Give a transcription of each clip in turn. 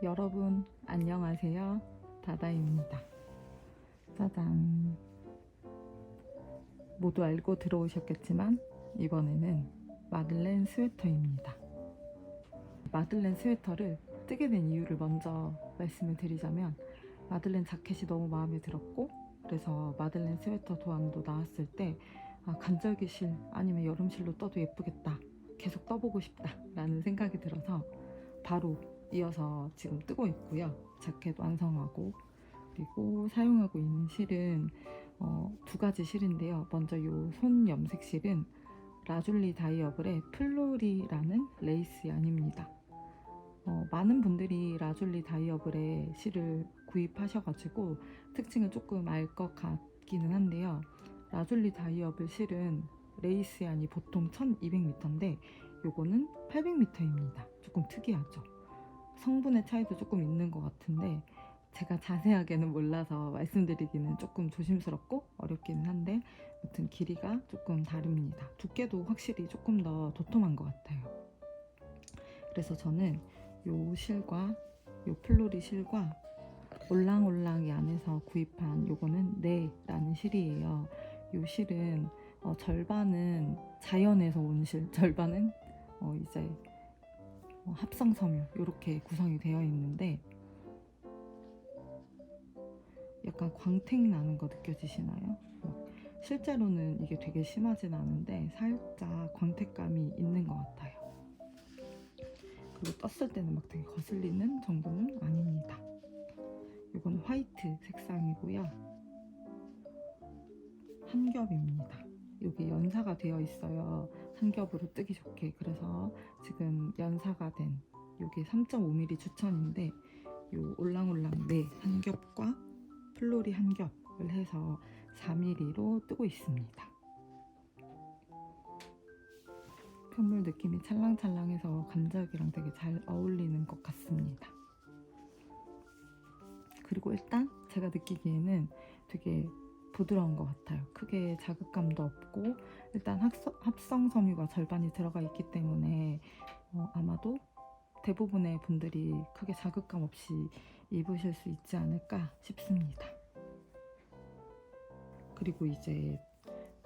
여러분 안녕하세요. 다다입니다. 짜잔. 모두 알고 들어오셨겠지만 이번에는 마들렌 스웨터입니다. 마들렌 스웨터를 뜨게 된 이유를 먼저 말씀을 드리자면, 마들렌 자켓이 너무 마음에 들었고, 그래서 마들렌 스웨터 도안도 나왔을 때 간절기실 아니면 여름실로 떠도 예쁘겠다, 계속 떠보고 싶다 라는 생각이 들어서 바로 이어서 지금 뜨고 있고요. 자켓 완성하고, 그리고 사용하고 있는 실은 두 가지 실인데요. 먼저 이 손 염색 실은 라줄리 다이어블의 플로리라는 레이스 양입니다. 많은 분들이 라줄리 다이어블의 실을 구입하셔가지고 특징을 조금 알 것 같기는 한데요. 라줄리 다이어블 실은 레이스 양이 보통 1200m인데 요거는 800m입니다. 조금 특이하죠. 성분의 차이도 조금 있는 것 같은데 제가 자세하게는 몰라서 말씀드리기는 조금 조심스럽고 어렵기는 한데, 아무튼 길이가 조금 다릅니다. 두께도 확실히 조금 더 도톰한 것 같아요. 그래서 저는 요 실과 요 플로리 실과 올랑올랑이 안에서 구입한 요거는 네라는 실이에요. 요 실은 절반은 자연에서 온 실, 절반은 이제 합성 섬유 이렇게 구성이 되어 있는데, 약간 광택 나는 거 느껴지시나요? 실제로는 이게 되게 심하진 않은데 살짝 광택감이 있는 것 같아요. 그리고 떴을 때는 막 되게 거슬리는 정도는 아닙니다. 이건 화이트 색상이고요. 한 겹입니다. 여기 연사가 되어 있어요. 한 겹으로 뜨기 좋게. 그래서 지금 연사가 된 이게 3.5mm 추천인데, 요 올랑올랑 네 한 겹과 플로리 한 겹을 해서 4mm로 뜨고 있습니다. 편물 느낌이 찰랑찰랑해서 간절기랑 되게 잘 어울리는 것 같습니다. 그리고 일단 제가 느끼기에는 되게 부드러운 것 같아요. 크게 자극감도 없고, 일단 합성 섬유가 절반이 들어가 있기 때문에 아마도 대부분의 분들이 크게 자극감 없이 입으실 수 있지 않을까 싶습니다. 그리고 이제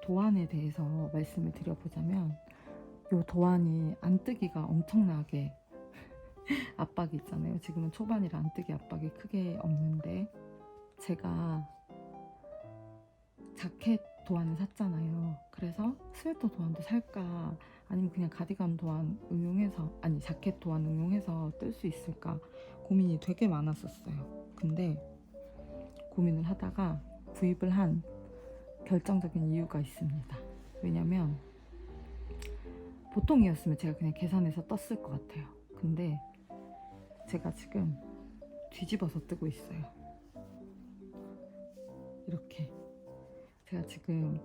도안에 대해서 말씀을 드려보자면, 이 도안이 안뜨기가 엄청나게 압박이 있잖아요. 지금은 초반이라 안뜨기 압박이 크게 없는데, 제가 자켓 도안을 샀잖아요. 그래서 스웨터 도안도 살까, 아니면 그냥 가디건 도안 응용해서, 아니 자켓 도안 응용해서 뜰 수 있을까 고민이 되게 많았었어요. 근데 고민을 하다가 구입을 한 결정적인 이유가 있습니다. 왜냐면 보통이었으면 제가 그냥 계산해서 떴을 것 같아요. 근데 제가 지금 뒤집어서 뜨고 있어요. 이렇게 제가 지금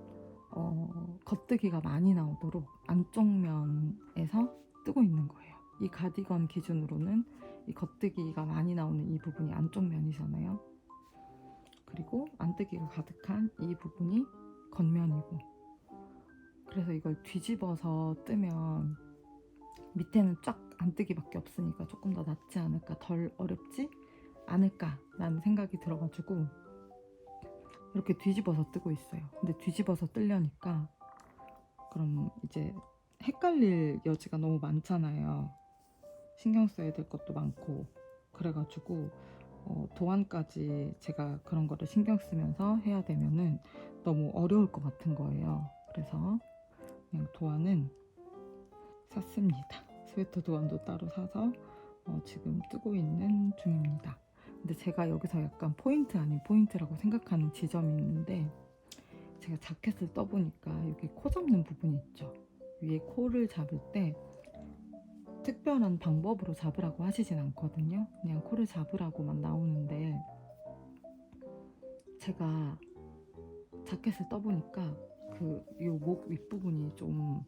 겉뜨기가 많이 나오도록 안쪽 면에서 뜨고 있는 거예요. 이 가디건 기준으로는 이 겉뜨기가 많이 나오는 이 부분이 안쪽 면이잖아요. 그리고 안뜨기가 가득한 이 부분이 겉면이고, 그래서 이걸 뒤집어서 뜨면 밑에는 쫙 안뜨기밖에 없으니까 조금 더 낫지 않을까, 덜 어렵지 않을까 라는 생각이 들어가지고 이렇게 뒤집어서 뜨고 있어요. 근데 뒤집어서 뜨려니까 그럼 이제 헷갈릴 여지가 너무 많잖아요. 신경 써야 될 것도 많고, 그래가지고 도안까지 제가 그런 거를 신경 쓰면서 해야 되면은 너무 어려울 것 같은 거예요. 그래서 그냥 도안은 샀습니다. 스웨터 도안도 따로 사서 지금 뜨고 있는 중입니다. 근데 제가 여기서 약간 포인트 아닌 포인트라고 생각하는 지점이 있는데, 제가 자켓을 떠보니까 여기 코 잡는 부분이 있죠. 위에 코를 잡을 때 특별한 방법으로 잡으라고 하시진 않거든요. 그냥 코를 잡으라고만 나오는데, 제가 자켓을 떠보니까 요 목 윗부분이 좀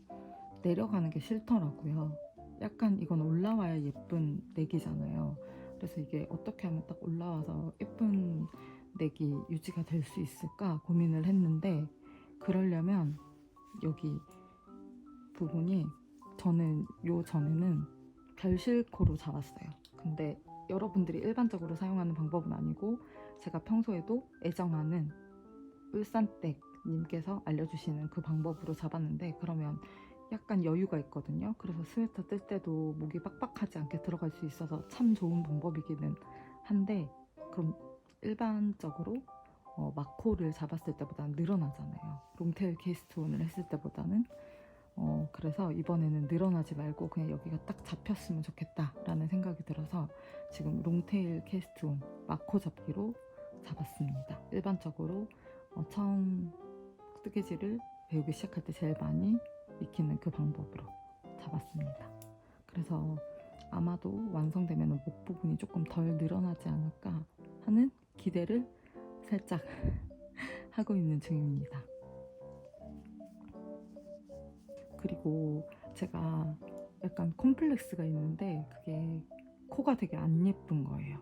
내려가는 게 싫더라고요. 약간 이건 올라와야 예쁜 넥이잖아요. 그래서 이게 어떻게 하면 딱 올라와서 예쁜 넥이 유지가 될 수 있을까 고민을 했는데, 그러려면 여기 부분이, 저는 요 전에는 별실코로 잡았어요. 근데 여러분들이 일반적으로 사용하는 방법은 아니고 제가 평소에도 애정하는 울산댁님께서 알려주시는 그 방법으로 잡았는데, 그러면 약간 여유가 있거든요. 그래서 스웨터 뜰 때도 목이 빡빡하지 않게 들어갈 수 있어서 참 좋은 방법이기는 한데, 그럼 일반적으로 마코를 잡았을 때보다는 늘어나잖아요. 롱테일 케이스톤을 했을 때보다는. 그래서 이번에는 늘어나지 말고 그냥 여기가 딱 잡혔으면 좋겠다 라는 생각이 들어서 지금 롱테일 케이스톤 마코 잡기로 잡았습니다. 일반적으로 처음 뜨개질을 배우기 시작할 때 제일 많이 익히는 그 방법으로 잡았습니다. 그래서 아마도 완성되면 목 부분이 조금 덜 늘어나지 않을까 하는 기대를 살짝 하고 있는 중입니다. 그리고 제가 약간 콤플렉스가 있는데, 그게 코가 되게 안 예쁜 거예요.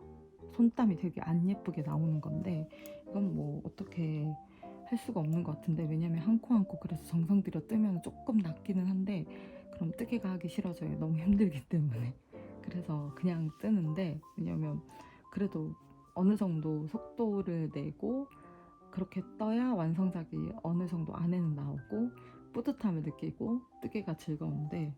손땀이 되게 안 예쁘게 나오는 건데, 이건 뭐 어떻게 할 수가 없는 것 같은데, 왜냐면 한 코 한 코 그래서 정성 들여 뜨면 조금 낫기는 한데, 그럼 뜨개가 하기 싫어져요. 너무 힘들기 때문에. 그래서 그냥 뜨는데, 왜냐면 그래도 어느 정도 속도를 내고 그렇게 떠야 완성작이 어느 정도 안에는 나오고 뿌듯함을 느끼고 뜨개가 즐거운데,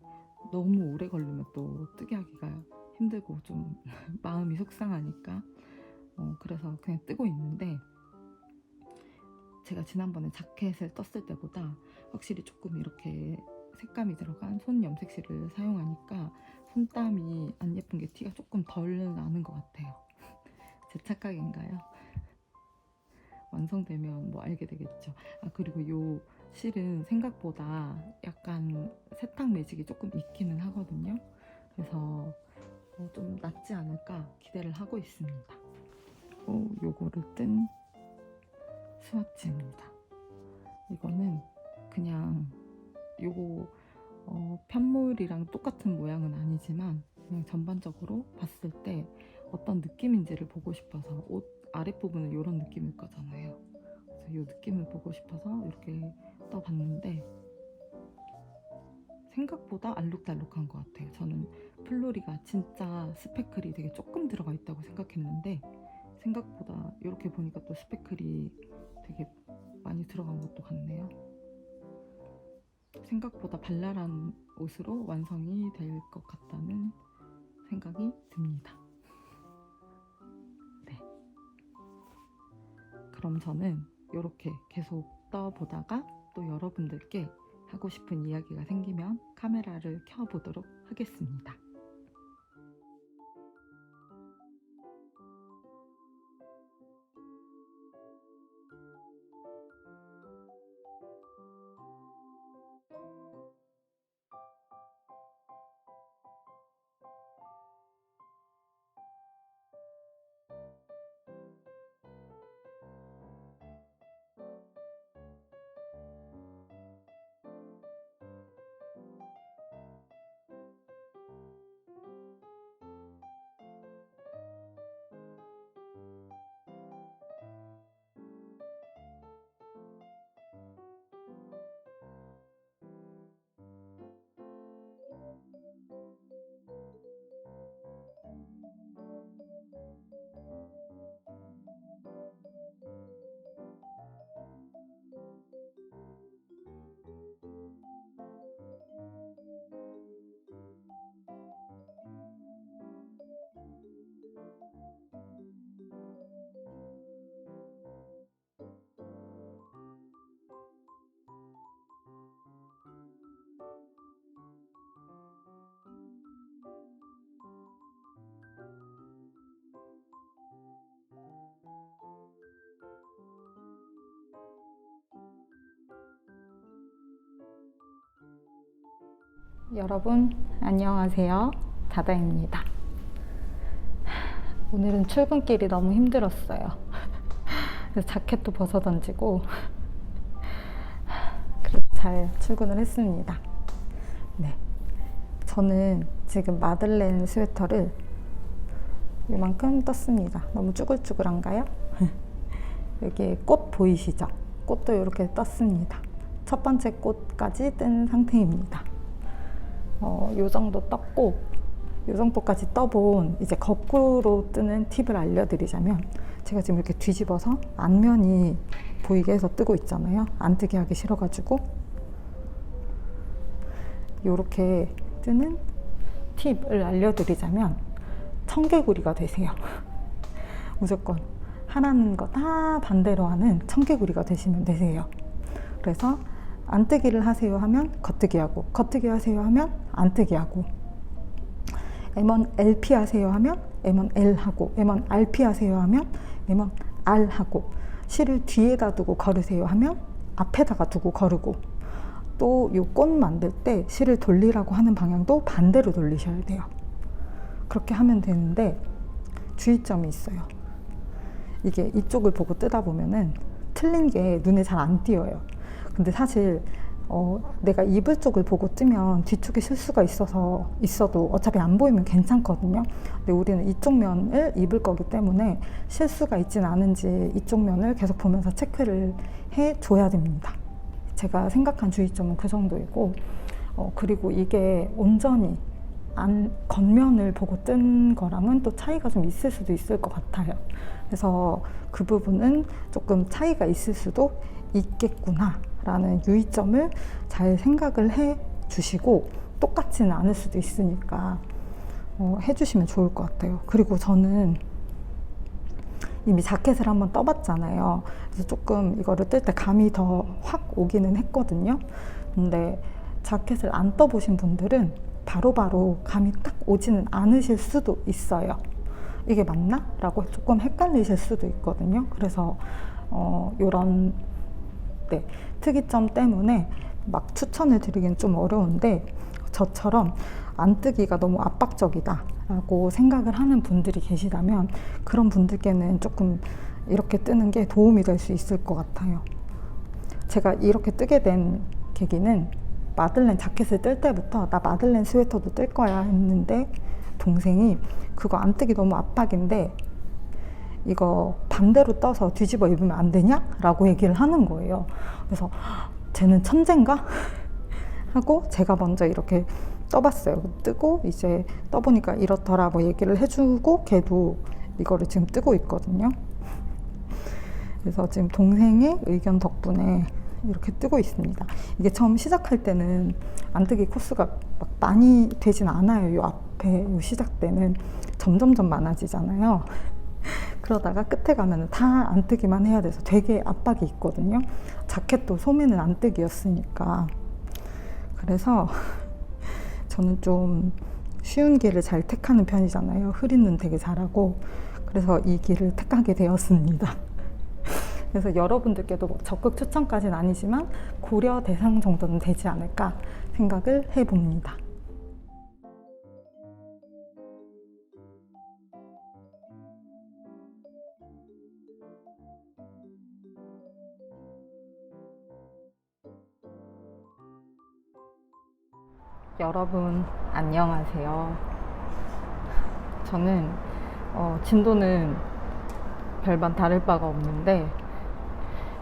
너무 오래 걸리면 또 뜨개하기가 힘들고 좀 마음이 속상하니까 그래서 그냥 뜨고 있는데, 제가 지난번에 자켓을 떴을 때보다 확실히 조금 이렇게 색감이 들어간 손 염색실을 사용하니까 손땀이 안 예쁜 게 티가 조금 덜 나는 것 같아요. 제 착각인가요? 완성되면 뭐 알게 되겠죠. 그리고 요 실은 생각보다 약간 세탁 매직이 조금 있기는 하거든요. 그래서 좀 낫지 않을까 기대를 하고 있습니다. 요거를 뜬 스와치입니다. 이거는 그냥 요거 편물이랑 똑같은 모양은 아니지만 그냥 전반적으로 봤을 때 어떤 느낌인지를 보고 싶어서, 옷 아랫부분은 이런 느낌일 거잖아요. 그래서 이 느낌을 보고 싶어서 이렇게 떠봤는데 생각보다 알록달록한 것 같아요. 저는 플로리가 진짜 스패클이 되게 조금 들어가 있다고 생각했는데, 생각보다 이렇게 보니까 또 스패클이 되게 많이 들어간 것도 같네요. 생각보다 발랄한 옷으로 완성이 될 것 같다는 생각이 듭니다. 네. 그럼 저는 이렇게 계속 떠보다가 또 여러분들께 하고 싶은 이야기가 생기면 카메라를 켜보도록 하겠습니다. 여러분 안녕하세요. 다다입니다. 오늘은 출근길이 너무 힘들었어요. 그래서 자켓도 벗어 던지고 그래도 잘 출근을 했습니다. 네, 저는 지금 마들렌 스웨터를 이만큼 떴습니다. 너무 쭈글쭈글한가요? 여기에 꽃 보이시죠? 꽃도 이렇게 떴습니다. 첫 번째 꽃까지 뜬 상태입니다. 요 정도 떴고, 이 정도까지 떠본 이제 거꾸로 뜨는 팁을 알려드리자면, 제가 지금 이렇게 뒤집어서 앞면이 보이게 해서 뜨고 있잖아요. 안 뜨게 하기 싫어가지고. 이렇게 뜨는 팁을 알려드리자면 청개구리가 되세요. 무조건 하라는 거 다 반대로 하는 청개구리가 되시면 되세요. 그래서 안 뜨기를 하세요 하면 겉뜨기 하고, 겉뜨기 하세요 하면 안 뜨기 하고, M1 LP 하세요 하면 M1 L 하고, M1 RP 하세요 하면 M1 R 하고, 실을 뒤에다 두고 걸으세요 하면 앞에다가 두고 걸으고, 또 요 꽃 만들 때 실을 돌리라고 하는 방향도 반대로 돌리셔야 돼요. 그렇게 하면 되는데 주의점이 있어요. 이게 이쪽을 보고 뜨다 보면은 틀린 게 눈에 잘 안 띄어요. 근데 사실 내가 입을 쪽을 보고 뜨면 뒤쪽에 실수가 있어도 어차피 안 보이면 괜찮거든요. 근데 우리는 이쪽 면을 입을 거기 때문에 실수가 있진 않은지 이쪽 면을 계속 보면서 체크를 해줘야 됩니다. 제가 생각한 주의점은 그 정도이고, 그리고 이게 온전히 겉면을 보고 뜬 거랑은 또 차이가 좀 있을 수도 있을 것 같아요. 그래서 그 부분은 조금 차이가 있을 수도 있겠구나 라는 유의점을 잘 생각을 해 주시고, 똑같지는 않을 수도 있으니까 해주시면 좋을 것 같아요. 그리고 저는 이미 자켓을 한번 떠봤잖아요. 그래서 조금 이거를 뜰 때 감이 더 확 오기는 했거든요. 근데 자켓을 안 떠보신 분들은 바로바로 감이 딱 오지는 않으실 수도 있어요. 이게 맞나? 라고 조금 헷갈리실 수도 있거든요. 그래서 이런 특이점 때문에 막 추천을 드리긴 좀 어려운데, 저처럼 안 뜨기가 너무 압박적이다 라고 생각을 하는 분들이 계시다면 그런 분들께는 조금 이렇게 뜨는 게 도움이 될 수 있을 것 같아요. 제가 이렇게 뜨게 된 계기는 마들렌 자켓을 뜰 때부터 나 마들렌 스웨터도 뜰 거야 했는데, 동생이 그거 안 뜨기 너무 압박인데 이거 반대로 떠서 뒤집어 입으면 안 되냐? 라고 얘기를 하는 거예요. 그래서 쟤는 천재인가? 하고 제가 먼저 이렇게 떠봤어요. 뜨고 이제 떠보니까 이렇더라 뭐 얘기를 해주고, 걔도 이거를 지금 뜨고 있거든요. 그래서 지금 동생의 의견 덕분에 이렇게 뜨고 있습니다. 이게 처음 시작할 때는 안 뜨기 코스가 막 많이 되진 않아요. 요 앞에 요 시작 때는 점점점 많아지잖아요. 그러다가 끝에 가면 다 안 뜨기만 해야 돼서 되게 압박이 있거든요. 자켓도 소매는 안 뜨기였으니까. 그래서 저는 좀 쉬운 길을 잘 택하는 편이잖아요. 흐리는 되게 잘하고. 그래서 이 길을 택하게 되었습니다. 그래서 여러분들께도 뭐 적극 추천까지는 아니지만 고려 대상 정도는 되지 않을까 생각을 해봅니다. 여러분 안녕하세요. 저는 진도는 별반 다를 바가 없는데,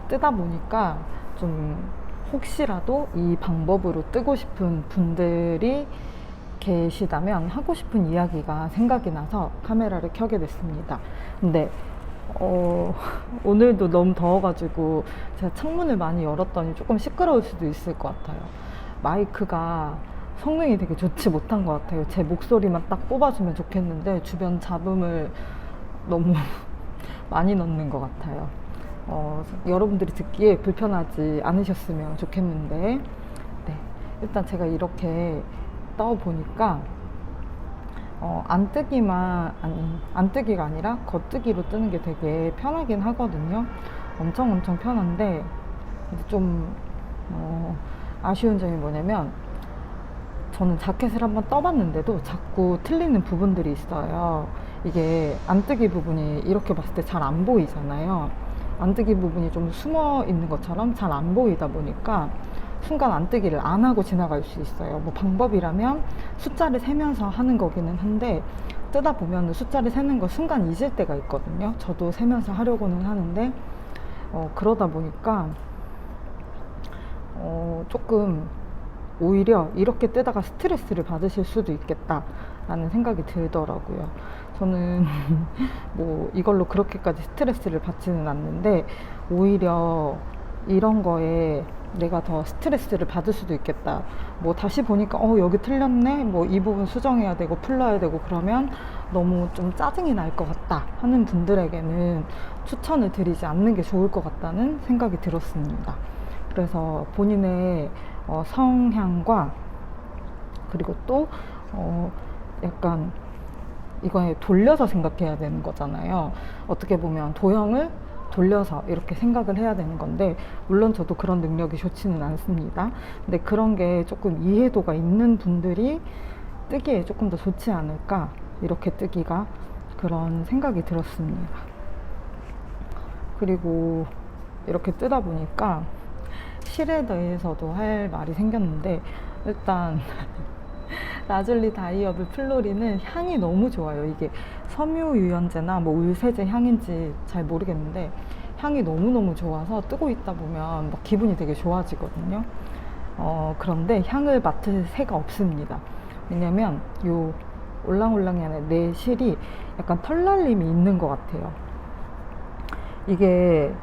뜨다 보니까 좀 혹시라도 이 방법으로 뜨고 싶은 분들이 계시다면 하고 싶은 이야기가 생각이 나서 카메라를 켜게 됐습니다. 근데 오늘도 너무 더워가지고 제가 창문을 많이 열었더니 조금 시끄러울 수도 있을 것 같아요. 마이크가 성능이 되게 좋지 못한 것 같아요. 제 목소리만 딱 뽑아주면 좋겠는데 주변 잡음을 너무 많이 넣는 것 같아요. 여러분들이 듣기에 불편하지 않으셨으면 좋겠는데, 일단 제가 이렇게 떠보니까 안 뜨기가 아니라 겉뜨기로 뜨는 게 되게 편하긴 하거든요. 엄청 편한데 좀 아쉬운 점이 뭐냐면, 저는 자켓을 한번 떠봤는데도 자꾸 틀리는 부분들이 있어요. 이게 안뜨기 부분이 이렇게 봤을 때 잘 안 보이잖아요. 안뜨기 부분이 좀 숨어 있는 것처럼 잘 안 보이다 보니까 순간 안뜨기를 안 하고 지나갈 수 있어요. 뭐 방법이라면 숫자를 세면서 하는 거기는 한데, 뜨다 보면 숫자를 세는 거 순간 잊을 때가 있거든요. 저도 세면서 하려고는 하는데 그러다 보니까 조금 오히려 이렇게 뜨다가 스트레스를 받으실 수도 있겠다 라는 생각이 들더라고요. 저는 뭐 이걸로 그렇게까지 스트레스를 받지는 않는데 오히려 이런 거에 내가 더 스트레스를 받을 수도 있겠다. 뭐 다시 보니까 여기 틀렸네. 뭐 이 부분 수정해야 되고 풀러야 되고 그러면 너무 좀 짜증이 날 것 같다 하는 분들에게는 추천을 드리지 않는 게 좋을 것 같다는 생각이 들었습니다. 그래서 본인의 성향과 그리고 또 약간 이거에 돌려서 생각해야 되는 거잖아요. 어떻게 보면 도형을 돌려서 이렇게 생각을 해야 되는 건데 물론 저도 그런 능력이 좋지는 않습니다. 근데 그런 게 조금 이해도가 있는 분들이 뜨기에 조금 더 좋지 않을까 이렇게 뜨기가 그런 생각이 들었습니다. 그리고 이렇게 뜨다 보니까 실에 대해서도 할 말이 생겼는데 일단 라즐리 다이어블 플로리는 향이 너무 좋아요. 이게 섬유유연제나 뭐 울세제 향인지 잘 모르겠는데 향이 너무너무 좋아서 뜨고 있다 보면 막 기분이 되게 좋아지거든요. 그런데 향을 맡을 새가 없습니다. 왜냐면 요 올랑올랑이 안에 내 실이 약간 털날림이 있는 것 같아요. 이게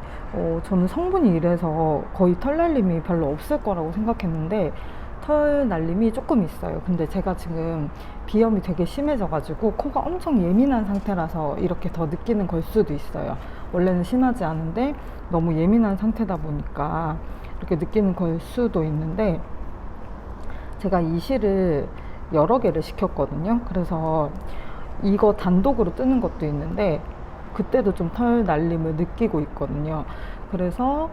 저는 성분이 이래서 거의 털날림이 별로 없을 거라고 생각했는데 털 날림이 조금 있어요. 근데 제가 지금 비염이 되게 심해져 가지고 코가 엄청 예민한 상태라서 이렇게 더 느끼는 걸 수도 있어요. 원래는 심하지 않은데 너무 예민한 상태다 보니까 이렇게 느끼는 걸 수도 있는데 제가 이 실을 여러 개를 시켰거든요. 그래서 이거 단독으로 뜨는 것도 있는데 그때도 좀 털 날림을 느끼고 있거든요. 그래서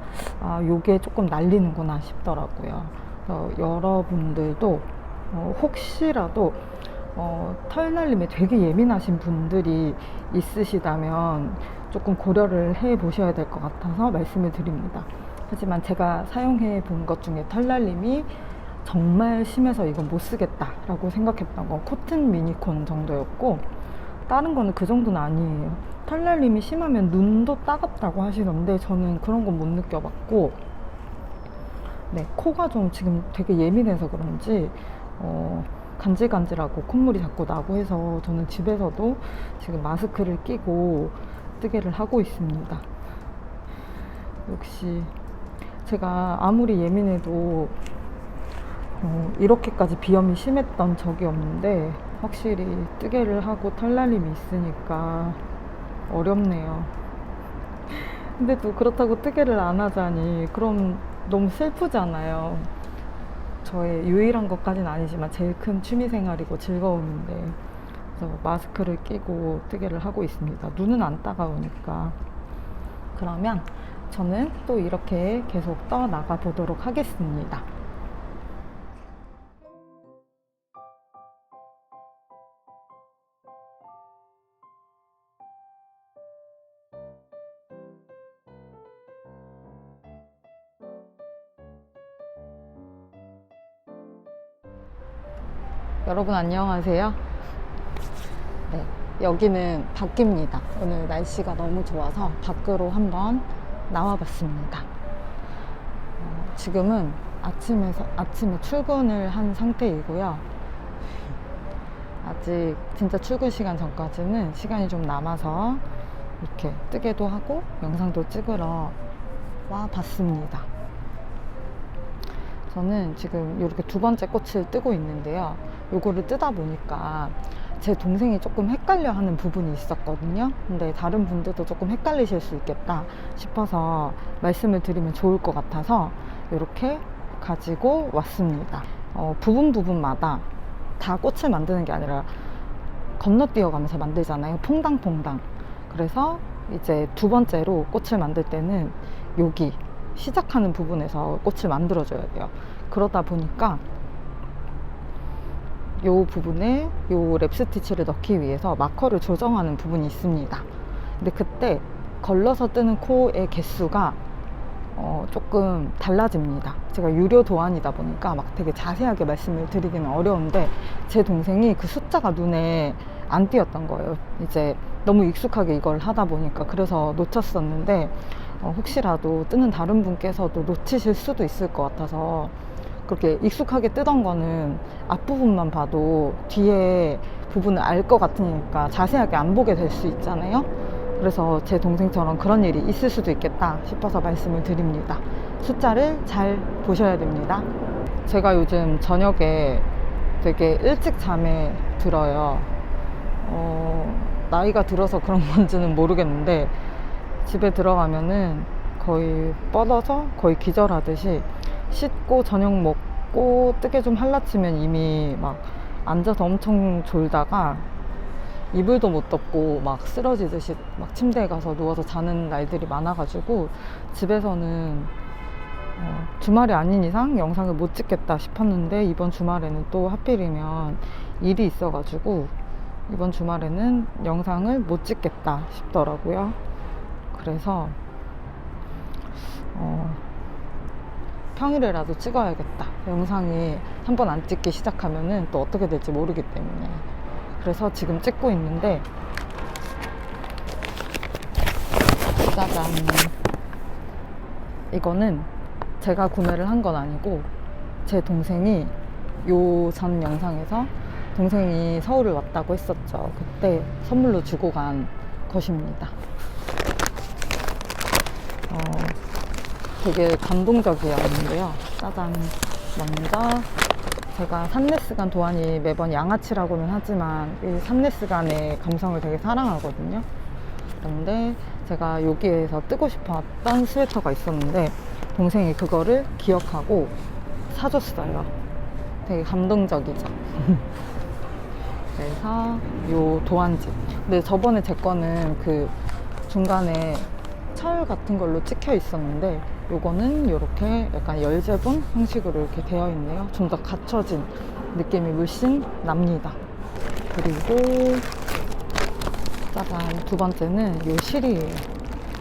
요게 조금 날리는구나 싶더라고요. 여러분들도 혹시라도 털 날림에 되게 예민하신 분들이 있으시다면 조금 고려를 해 보셔야 될 것 같아서 말씀을 드립니다. 하지만 제가 사용해 본 것 중에 털 날림이 정말 심해서 이건 못 쓰겠다 라고 생각했던 건 코튼 미니콘 정도였고 다른 거는 그 정도는 아니에요. 털 날림이 심하면 눈도 따갑다고 하시던데 저는 그런 건 못 느껴봤고 네, 코가 좀 지금 되게 예민해서 그런지 간질간질하고 콧물이 자꾸 나고 해서 저는 집에서도 지금 마스크를 끼고 뜨개를 하고 있습니다. 역시 제가 아무리 예민해도 이렇게까지 비염이 심했던 적이 없는데 확실히 뜨개를 하고 털날림이 있으니까 어렵네요. 근데 또 그렇다고 뜨개를 안 하자니 그럼 너무 슬프잖아요. 저의 유일한 것까지는 아니지만 제일 큰 취미생활이고 즐거움인데 그래서 마스크를 끼고 뜨개를 하고 있습니다. 눈은 안 따가우니까. 그러면 저는 또 이렇게 계속 떠나가 보도록 하겠습니다. 여러분 안녕하세요. 네, 여기는 밖입니다. 오늘 날씨가 너무 좋아서 밖으로 한번 나와봤습니다. 지금은 아침에 출근을 한 상태이고요. 아직 진짜 출근 시간 전까지는 시간이 좀 남아서 이렇게 뜨개도 하고 영상도 찍으러 와 봤습니다. 저는 지금 이렇게 두 번째 꽃을 뜨고 있는데요. 요거를 뜨다 보니까 제 동생이 조금 헷갈려 하는 부분이 있었거든요. 근데 다른 분들도 조금 헷갈리실 수 있겠다 싶어서 말씀을 드리면 좋을 것 같아서 이렇게 가지고 왔습니다. 부분마다 다 꽃을 만드는 게 아니라 건너뛰어 가면서 만들잖아요. 퐁당퐁당. 그래서 이제 두 번째로 꽃을 만들 때는 여기 시작하는 부분에서 꽃을 만들어 줘야 돼요. 그러다 보니까 요 부분에 요 랩 스티치를 넣기 위해서 마커를 조정하는 부분이 있습니다. 근데 그때 걸러서 뜨는 코의 개수가 조금 달라집니다. 제가 유료 도안이다 보니까 막 되게 자세하게 말씀을 드리기는 어려운데 제 동생이 그 숫자가 눈에 안 띄었던 거예요. 이제 너무 익숙하게 이걸 하다 보니까. 그래서 놓쳤었는데 혹시라도 뜨는 다른 분께서도 놓치실 수도 있을 것 같아서 그렇게 익숙하게 뜨던 거는 앞부분만 봐도 뒤에 부분을 알 것 같으니까 자세하게 안 보게 될 수 있잖아요. 그래서 제 동생처럼 그런 일이 있을 수도 있겠다 싶어서 말씀을 드립니다. 숫자를 잘 보셔야 됩니다. 제가 요즘 저녁에 되게 일찍 잠에 들어요. 나이가 들어서 그런 건지는 모르겠는데 집에 들어가면은 거의 뻗어서 거의 기절하듯이 씻고 저녁 먹고 뜨개 좀 할라치면 이미 막 앉아서 엄청 졸다가 이불도 못 덮고 막 쓰러지듯이 막 침대에 가서 누워서 자는 날들이 많아가지고 집에서는 주말이 아닌 이상 영상을 못 찍겠다 싶었는데 이번 주말에는 또 하필이면 일이 있어가지고 이번 주말에는 영상을 못 찍겠다 싶더라고요. 그래서 평일에라도 찍어야겠다. 영상이 한 번 안 찍기 시작하면은 또 어떻게 될지 모르기 때문에. 그래서 지금 찍고 있는데, 짜잔. 이거는 제가 구매를 한 건 아니고 제 동생이 요 전 영상에서 동생이 서울을 왔다고 했었죠. 그때 선물로 주고 간 것입니다. 되게 감동적이었는데요. 짜잔. 먼저 제가 산레스간 도안이 매번 양아치라고는 하지만 이 산레스간의 감성을 되게 사랑하거든요. 그런데 제가 여기에서 뜨고 싶었던 스웨터가 있었는데 동생이 그거를 기억하고 사줬어요. 되게 감동적이죠. 그래서 요 도안지. 근데 저번에 제 거는 그 중간에 철 같은 걸로 찍혀 있었는데 요거는 이렇게 약간 열제분 형식으로 이렇게 되어 있네요. 좀 더 갖춰진 느낌이 물씬 납니다. 그리고 짜잔, 두 번째는 요 실이에요.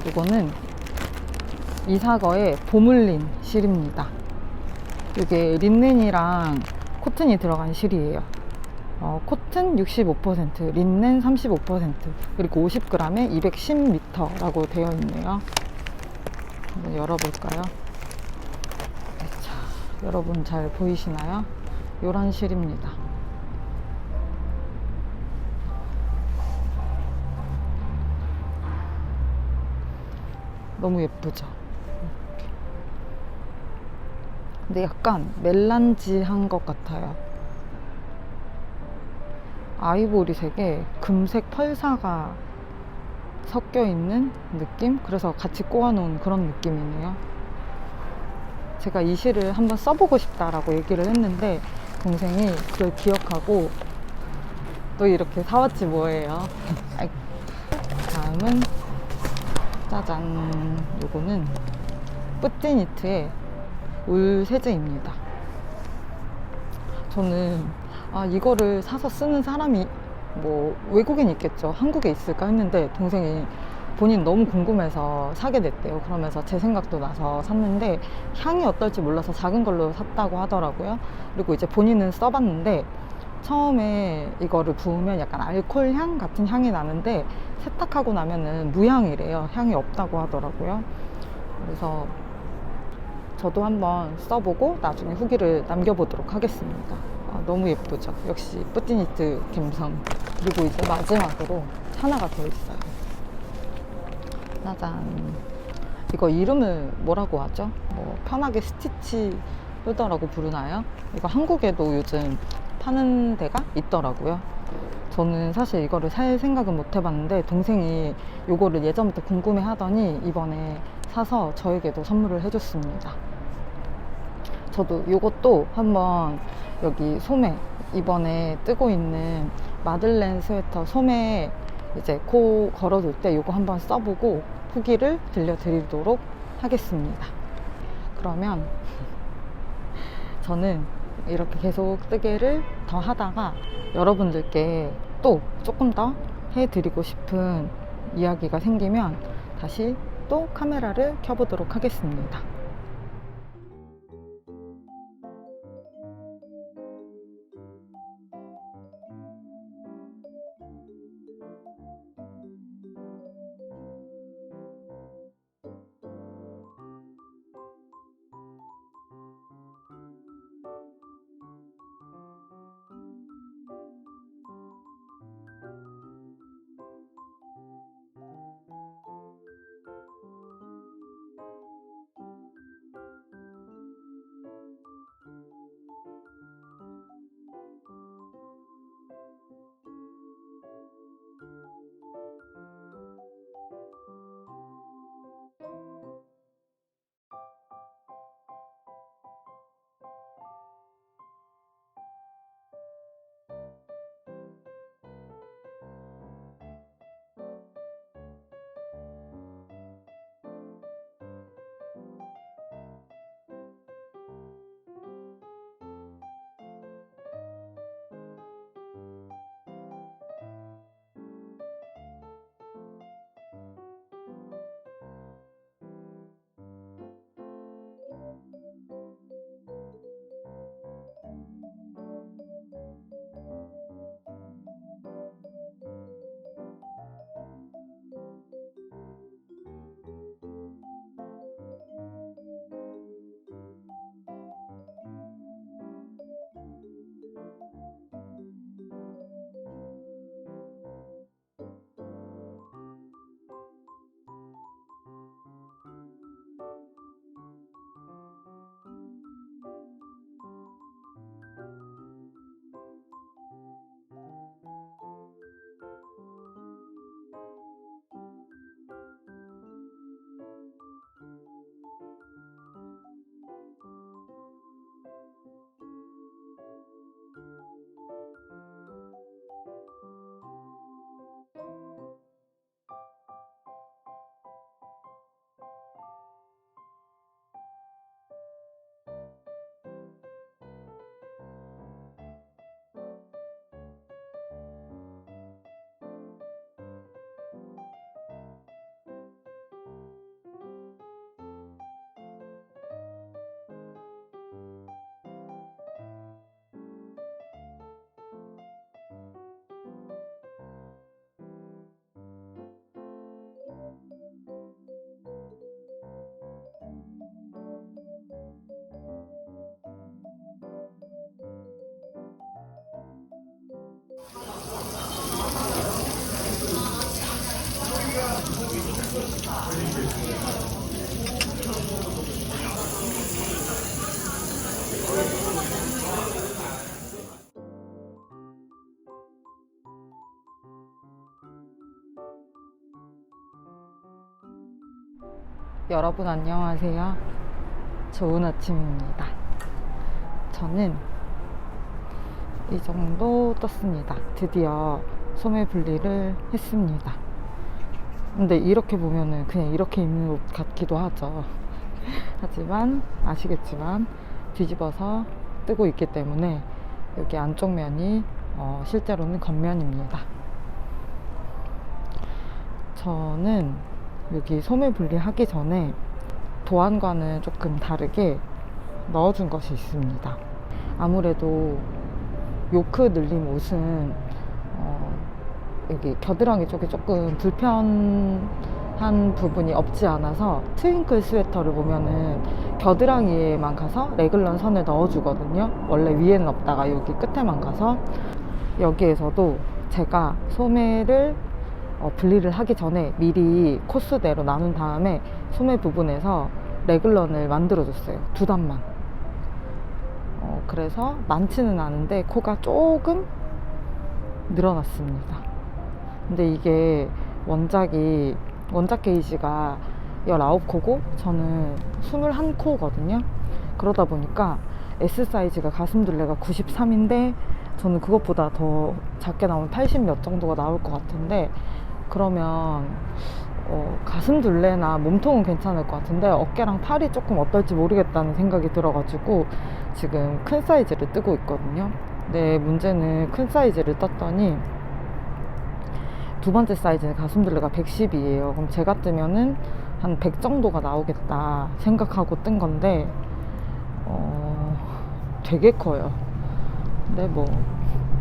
이거는 이사거의 보물린 실입니다. 이게 린넨이랑 코튼이 들어간 실이에요. 코튼 65%, 린넨 35%, 그리고 50g에 210m라고 되어 있네요. 한번 열어볼까요? 자, 여러분 잘 보이시나요? 이런 실입니다. 너무 예쁘죠? 근데 약간 멜란지한 것 같아요. 아이보리색에 금색 펄사가 섞여 있는 느낌? 그래서 같이 꼬아놓은 그런 느낌이네요. 제가 이 실을 한번 써보고 싶다라고 얘기를 했는데 동생이 그걸 기억하고 또 이렇게 사왔지 뭐예요. 다음은 짜잔, 요거는 뿌띠니트의 울 세제입니다. 저는 이거를 사서 쓰는 사람이 뭐 외국인 있겠죠, 한국에 있을까 했는데 동생이 본인 너무 궁금해서 사게 됐대요. 그러면서 제 생각도 나서 샀는데 향이 어떨지 몰라서 작은 걸로 샀다고 하더라고요. 그리고 이제 본인은 써봤는데 처음에 이거를 부으면 약간 알코올 향 같은 향이 나는데 세탁하고 나면은 무향이래요. 향이 없다고 하더라고요. 그래서 저도 한번 써보고 나중에 후기를 남겨보도록 하겠습니다. 너무 예쁘죠? 역시 뿌띠니트 감성. 그리고 이제 마지막으로 하나가 더 있어요. 짜잔. 이거 이름을 뭐라고 하죠? 뭐 편하게 스티치 홀더라고 부르나요? 이거 한국에도 요즘 파는 데가 있더라고요. 저는 사실 이거를 살 생각은 못 해봤는데 동생이 이거를 예전부터 궁금해 하더니 이번에 사서 저에게도 선물을 해줬습니다. 저도 이것도 한번 여기 소매, 이번에 뜨고 있는 마들렌 스웨터 소매에 이제 코 걸어둘 때 이거 한번 써보고 후기를 들려드리도록 하겠습니다. 그러면 저는 이렇게 계속 뜨개를 더 하다가 여러분들께 또 조금 더 해드리고 싶은 이야기가 생기면 다시 또 카메라를 켜보도록 하겠습니다. 여러분 안녕하세요. 좋은 아침입니다. 저는 이 정도 떴습니다. 드디어 소매 분리를 했습니다. 근데 이렇게 보면은 그냥 이렇게 입는 옷 같기도 하죠. 하지만 아시겠지만 뒤집어서 뜨고 있기 때문에 여기 안쪽 면이 실제로는 겉면입니다. 저는 여기 소매 분리하기 전에 도안과는 조금 다르게 넣어준 것이 있습니다. 아무래도 요크 늘림 옷은 여기 겨드랑이 쪽에 조금 불편한 부분이 없지 않아서 트윙클 스웨터를 보면은 겨드랑이에만 가서 레글런 선을 넣어주거든요. 원래 위에는 없다가 여기 끝에만 가서. 여기에서도 제가 소매를 분리를 하기 전에 미리 코스대로 나눈 다음에 소매 부분에서 레글런을 만들어 줬어요. 2단만. 그래서 많지는 않은데 코가 조금 늘어났습니다. 근데 이게 원작 게이지가 19코고 저는 21코거든요. 그러다 보니까 S 사이즈가 가슴둘레가 93인데 저는 그것보다 더 작게 나오면 80 몇 정도가 나올 것 같은데, 그러면 가슴둘레나 몸통은 괜찮을 것 같은데 어깨랑 팔이 조금 어떨지 모르겠다는 생각이 들어가지고 지금 큰 사이즈를 뜨고 있거든요. 근데 문제는 큰 사이즈를 떴더니 두 번째 사이즈는 가슴둘레가 110이에요. 그럼 제가 뜨면은 한 100 정도가 나오겠다 생각하고 뜬 건데 되게 커요. 근데 뭐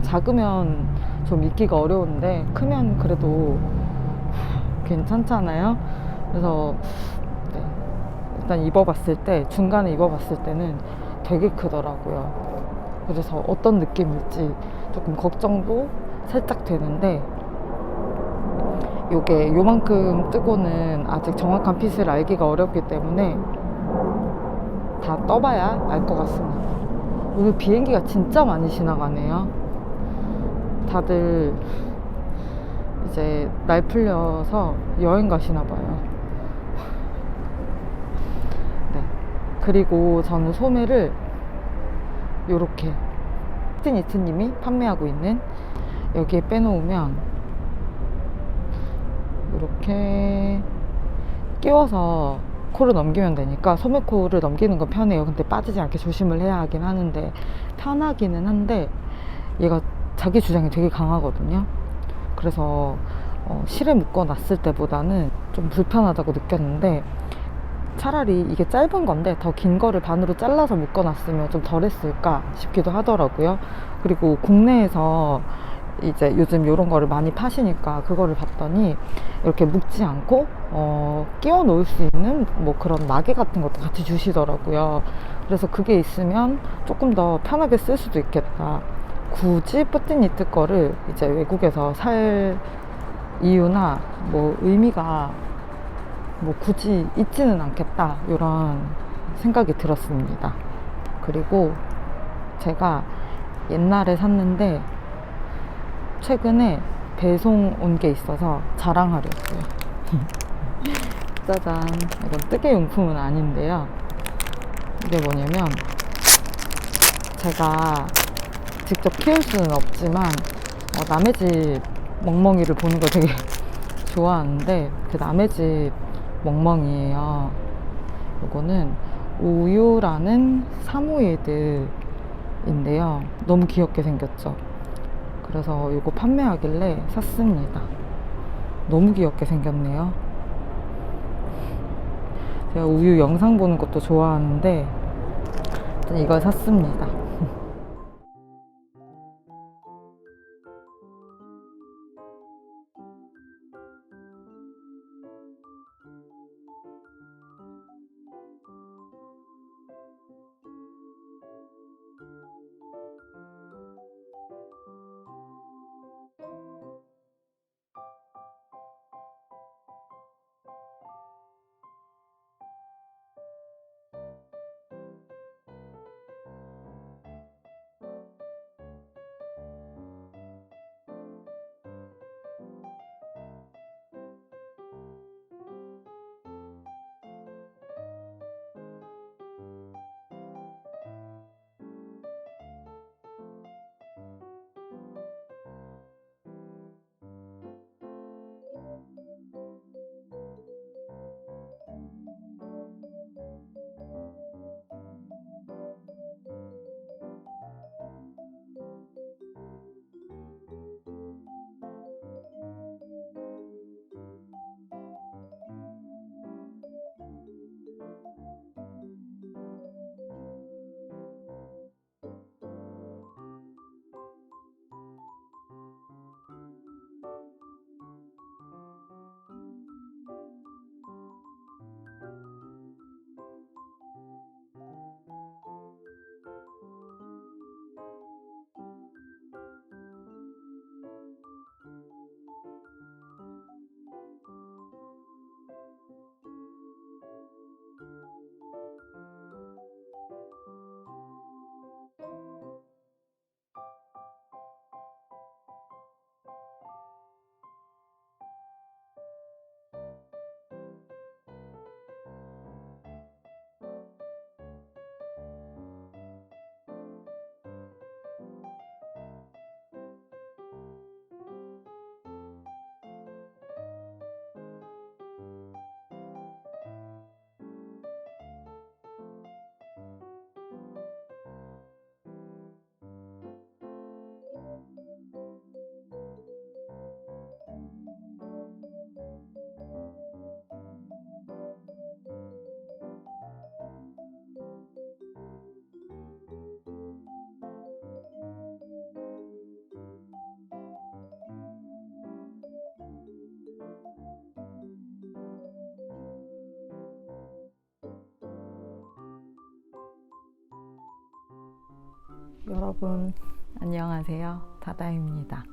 작으면 좀 입기가 어려운데 크면 그래도 괜찮잖아요. 그래서 네, 일단 입어봤을 때, 중간에 입어봤을 때는 되게 크더라고요. 그래서 어떤 느낌일지 조금 걱정도 살짝 되는데, 요게 요만큼 뜨고는 아직 정확한 핏을 알기가 어렵기 때문에 다 떠봐야 알 것 같습니다. 오늘 비행기가 진짜 많이 지나가네요. 다들 이제 날 풀려서 여행 가시나 봐요. 네. 그리고 저는 소매를 요렇게 스티니트님이 판매하고 있는 여기에 빼놓으면 이렇게 끼워서 코를 넘기면 되니까 소매코를 넘기는 건 편해요. 근데 빠지지 않게 조심을 해야 하긴 하는데 편하기는 한데 얘가 자기 주장이 되게 강하거든요. 그래서 실에 묶어놨을 때보다는 좀 불편하다고 느꼈는데, 차라리 이게 짧은 건데 더 긴 거를 반으로 잘라서 묶어놨으면 좀 덜했을까 싶기도 하더라고요. 그리고 국내에서 이제 요즘 이런 거를 많이 파시니까 그거를 봤더니 이렇게 묶지 않고 끼워 놓을 수 있는 뭐 그런 마개 같은 것도 같이 주시더라고요. 그래서 그게 있으면 조금 더 편하게 쓸 수도 있겠다. 굳이 뿌띠니트 거를 이제 외국에서 살 이유나 뭐 의미가 뭐 굳이 있지는 않겠다, 이런 생각이 들었습니다. 그리고 제가 옛날에 샀는데 최근에 배송 온 게 있어서 자랑하려고요. 짜잔. 이건 뜨개 용품은 아닌데요. 이게 뭐냐면, 제가 직접 키울 수는 없지만 남의 집 멍멍이를 보는 걸 되게 좋아하는데, 그 남의 집 멍멍이에요. 이거는 우유라는 사모예드인데요. 너무 귀엽게 생겼죠. 그래서 이거 판매하길래 샀습니다. 너무 귀엽게 생겼네요. 제가 우유 영상 보는 것도 좋아하는데 이걸 샀습니다. 여러분 안녕하세요. 다다입니다.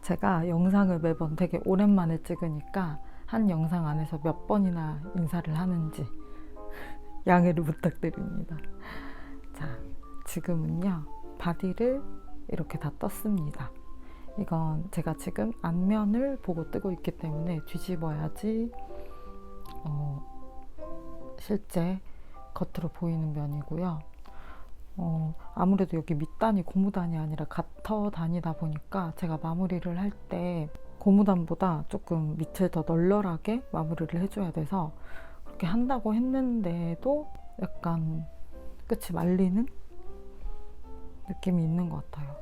제가 영상을 매번 되게 오랜만에 찍으니까 한 영상 안에서 몇 번이나 인사를 하는지 양해를 부탁드립니다. 자, 지금은요 바디를 이렇게 다 떴습니다. 이건 제가 지금 앞면을 보고 뜨고 있기 때문에 뒤집어야지 실제 겉으로 보이는 면이고요. 아무래도 여기 밑단이 고무단이 아니라 가터 단이다 보니까 제가 마무리를 할 때 고무단보다 조금 밑을 더 널널하게 마무리를 해줘야 돼서 그렇게 한다고 했는데도 약간 끝이 말리는 느낌이 있는 것 같아요.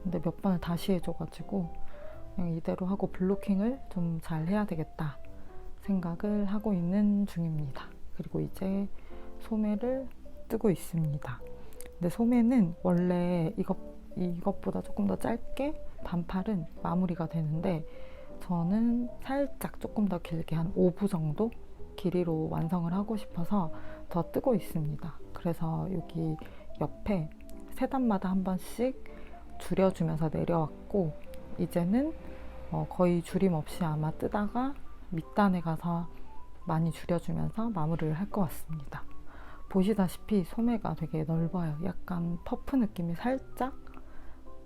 근데 몇 번을 다시 해줘가지고 그냥 이대로 하고 블로킹을 좀 잘 해야 되겠다 생각을 하고 있는 중입니다. 그리고 이제 소매를 뜨고 있습니다. 근데 소매는 원래 이것보다 조금 더 짧게 반팔은 마무리가 되는데 저는 살짝 조금 더 길게 한 5부 정도 길이로 완성을 하고 싶어서 더 뜨고 있습니다. 그래서 여기 옆에 세 단마다 한 번씩 줄여주면서 내려왔고 이제는 거의 줄임 없이 아마 뜨다가 밑단에 가서 많이 줄여주면서 마무리를 할 것 같습니다. 보시다시피 소매가 되게 넓어요. 약간 퍼프 느낌이 살짝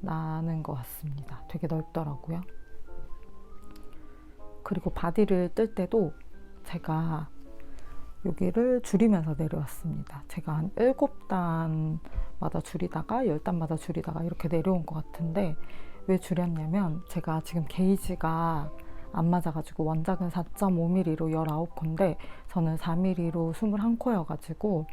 나는 것 같습니다. 되게 넓더라고요. 그리고 바디를 뜰 때도 제가 여기를 줄이면서 내려왔습니다. 제가 한 7단마다 줄이다가 10단마다 줄이다가 이렇게 내려온 것 같은데 왜 줄였냐면 제가 지금 게이지가 안 맞아가지고 원작은 4.5mm로 19코인데 저는 4mm로 21코여가지고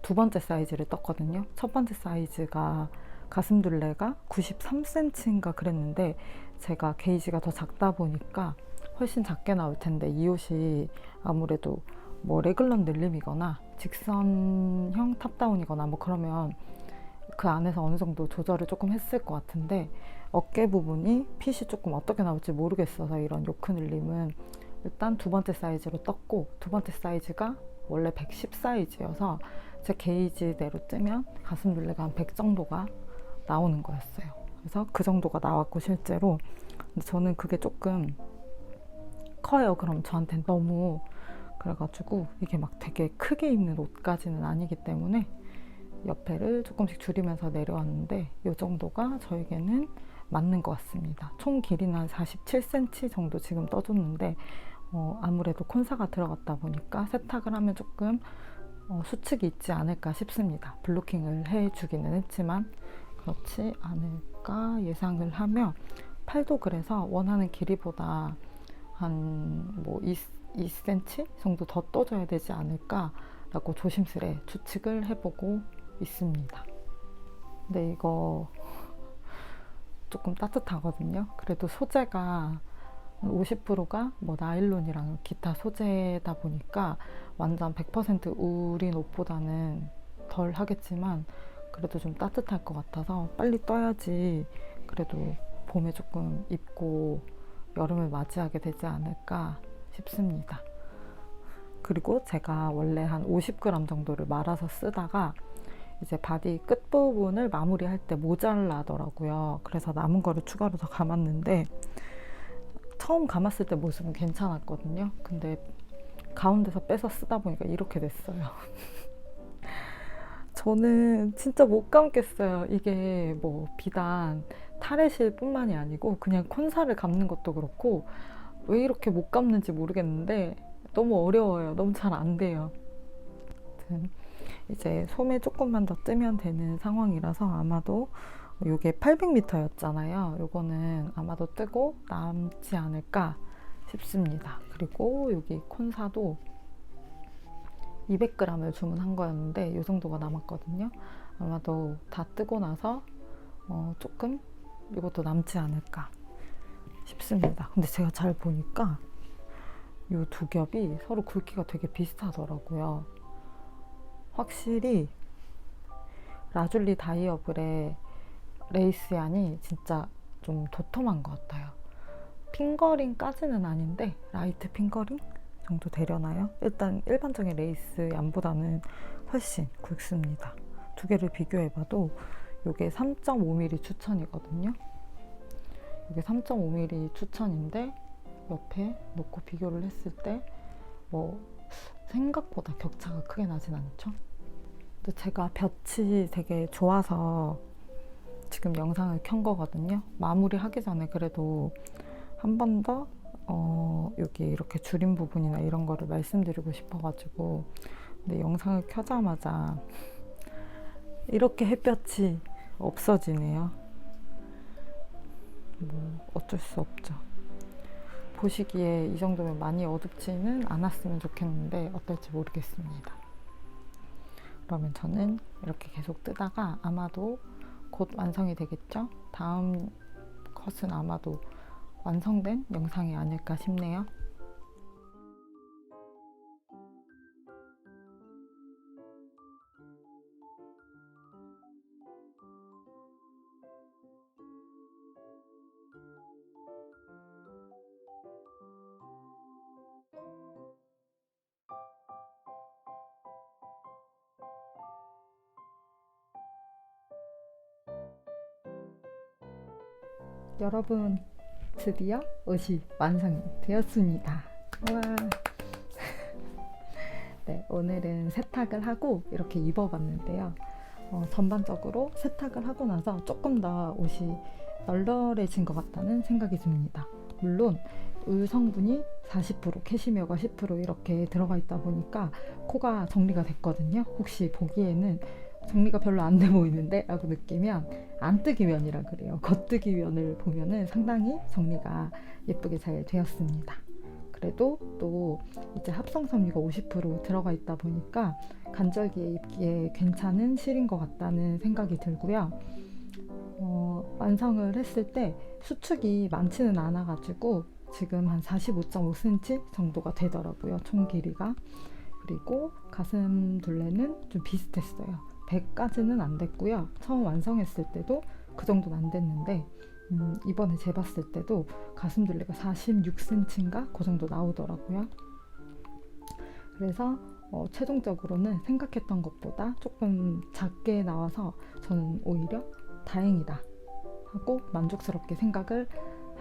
두 번째 사이즈를 떴거든요. 첫 번째 사이즈가 가슴둘레가 93cm인가 그랬는데 제가 게이지가 더 작다 보니까 훨씬 작게 나올 텐데 이 옷이 아무래도 뭐 레글런 늘림이거나 직선형 탑다운이거나 뭐 그러면 그 안에서 어느 정도 조절을 조금 했을 것 같은데 어깨 부분이 핏이 조금 어떻게 나올지 모르겠어서 이런 요크 늘림은 일단 두 번째 사이즈로 떴고 두 번째 사이즈가 원래 110 사이즈여서 제 게이지대로 뜨면 가슴 둘레가 한 100 정도가 나오는 거였어요. 그래서 그 정도가 나왔고 실제로 근데 저는 그게 조금 커요. 그럼 저한테는 너무 그래가지고 이게 막 되게 크게 입는 옷까지는 아니기 때문에 옆에를 조금씩 줄이면서 내려왔는데 이 정도가 저에게는 맞는 것 같습니다. 총 길이는 한 47cm 정도 지금 떠줬는데 아무래도 콘사가 들어갔다 보니까 세탁을 하면 조금 수축이 있지 않을까 싶습니다. 블로킹을 해주기는 했지만 그렇지 않을까 예상을 하며 팔도 그래서 원하는 길이보다 한 뭐 2cm 정도 더 떠줘야 되지 않을까 라고 조심스레 추측을 해보고 있습니다. 근데 이거 조금 따뜻하거든요. 그래도 소재가 50%가 뭐 나일론이랑 기타 소재다 보니까 완전 100% 울인 옷보다는 덜 하겠지만 그래도 좀 따뜻할 것 같아서 빨리 떠야지 그래도 봄에 조금 입고 여름을 맞이하게 되지 않을까 싶습니다. 그리고 제가 원래 한 50g 정도를 말아서 쓰다가 이제 바디 끝부분을 마무리할 때 모자라더라고요. 그래서 남은 거를 추가로 더 감았는데 처음 감았을 때 모습은 괜찮았거든요. 근데 가운데서 빼서 쓰다 보니까 이렇게 됐어요. 저는 진짜 못 감겠어요. 이게 뭐 비단 탈의실 뿐만이 아니고 그냥 콘사를 감는 것도 그렇고 왜 이렇게 못 감는지 모르겠는데 너무 어려워요. 너무 잘 안 돼요. 아무튼 이제 소매 조금만 더 뜨면 되는 상황이라서 아마도 이게 800m였잖아요. 요거는 아마도 뜨고 남지 않을까 싶습니다. 그리고 여기 콘사도 200g을 주문한 거였는데 이 정도가 남았거든요. 아마도 다 뜨고 나서 조금 이것도 남지 않을까 싶습니다. 근데 제가 잘 보니까 이 두 겹이 서로 굵기가 되게 비슷하더라고요. 확실히 라줄리 다이어블의 레이스 양이 진짜 좀 도톰한 것 같아요. 핑거링까지는 아닌데 라이트 핑거링 정도 되려나요? 일단 일반적인 레이스 양보다는 훨씬 굵습니다. 두 개를 비교해봐도 이게 3.5mm 추천이거든요. 이게 3.5mm 추천인데 옆에 놓고 비교를 했을 때 뭐 생각보다 격차가 크게 나진 않죠. 근데 제가 볕이 되게 좋아서 지금 영상을 켠 거거든요. 마무리 하기 전에 그래도 한 번 더 여기 이렇게 줄임 부분이나 이런 거를 말씀드리고 싶어가지고. 근데 영상을 켜자마자 이렇게 햇볕이 없어지네요. 뭐 어쩔 수 없죠. 보시기에 이 정도면 많이 어둡지는 않았으면 좋겠는데 어떨지 모르겠습니다. 그러면 저는 이렇게 계속 뜨다가 아마도 곧 완성이 되겠죠? 다음 컷은 아마도 완성된 영상이 아닐까 싶네요. 여러분, 드디어 옷이 완성이 되었습니다. 와. 네, 오늘은 세탁을 하고 이렇게 입어봤는데요. 전반적으로 세탁을 하고 나서 조금 더 옷이 널널해진 것 같다는 생각이 듭니다. 물론 울 성분이 40%, 캐시미어가 10% 이렇게 들어가 있다 보니까 코가 정리가 됐거든요. 혹시 보기에는 정리가 별로 안 돼 보이는데 라고 느끼면 안뜨기 면이라 그래요. 겉뜨기 면을 보면은 상당히 정리가 예쁘게 잘 되었습니다. 그래도 또 이제 합성 섬유가 50% 들어가 있다 보니까 간절기에 입기에 괜찮은 실인 것 같다는 생각이 들고요. 완성을 했을 때 수축이 많지는 않아 가지고 지금 한 45.5cm 정도가 되더라고요, 총 길이가. 그리고 가슴 둘레는 좀 비슷했어요. 100까지는 안 됐고요. 처음 완성했을 때도 그 정도는 안 됐는데 이번에 재봤을 때도 가슴 둘레가 46cm인가 그 정도 나오더라고요. 그래서 최종적으로는 생각했던 것보다 조금 작게 나와서 저는 오히려 다행이다 하고 만족스럽게 생각을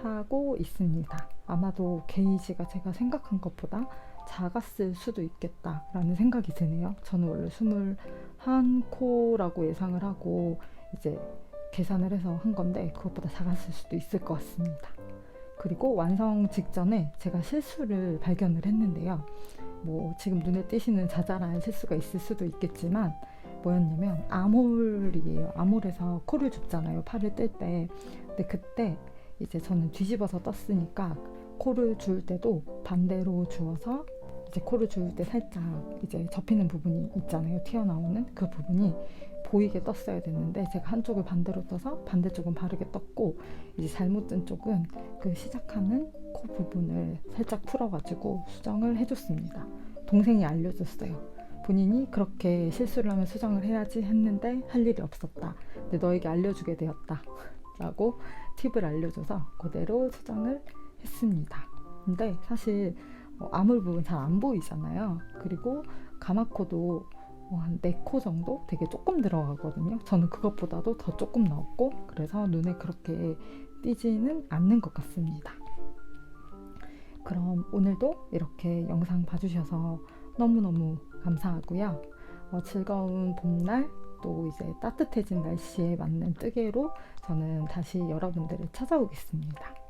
하고 있습니다. 아마도 게이지가 제가 생각한 것보다 작았을 수도 있겠다라는 생각이 드네요. 저는 원래 21코라고 예상을 하고 이제 계산을 해서 한 건데 그것보다 작았을 수도 있을 것 같습니다. 그리고 완성 직전에 제가 실수를 발견을 했는데요. 뭐 지금 눈에 띄시는 자잘한 실수가 있을 수도 있겠지만 뭐였냐면 아몰이에요. 아몰에서 코를 줍잖아요, 팔을 뜰 때. 근데 그때 이제 저는 뒤집어서 떴으니까 코를 줄 때도 반대로 주어서 이제 코를 줄 때 살짝 이제 접히는 부분이 있잖아요, 튀어나오는 그 부분이 보이게 떴어야 됐는데 제가 한쪽을 반대로 떠서 반대쪽은 바르게 떴고 이제 잘못 뜬 쪽은 그 시작하는 코 부분을 살짝 풀어가지고 수정을 해줬습니다. 동생이 알려줬어요. 본인이 그렇게 실수를 하면 수정을 해야지 했는데 할 일이 없었다. 근데 너에게 알려주게 되었다 라고 팁을 알려줘서 그대로 수정을 했습니다. 근데 사실 아몰 부분 잘 안 보이잖아요. 그리고 가마코도 한 4코 정도 되게 조금 들어가거든요. 저는 그것보다도 더 조금 넣었고 그래서 눈에 그렇게 띄지는 않는 것 같습니다. 그럼 오늘도 이렇게 영상 봐주셔서 너무너무 감사하고요. 즐거운 봄날 또 이제 따뜻해진 날씨에 맞는 뜨개로 저는 다시 여러분들을 찾아오겠습니다.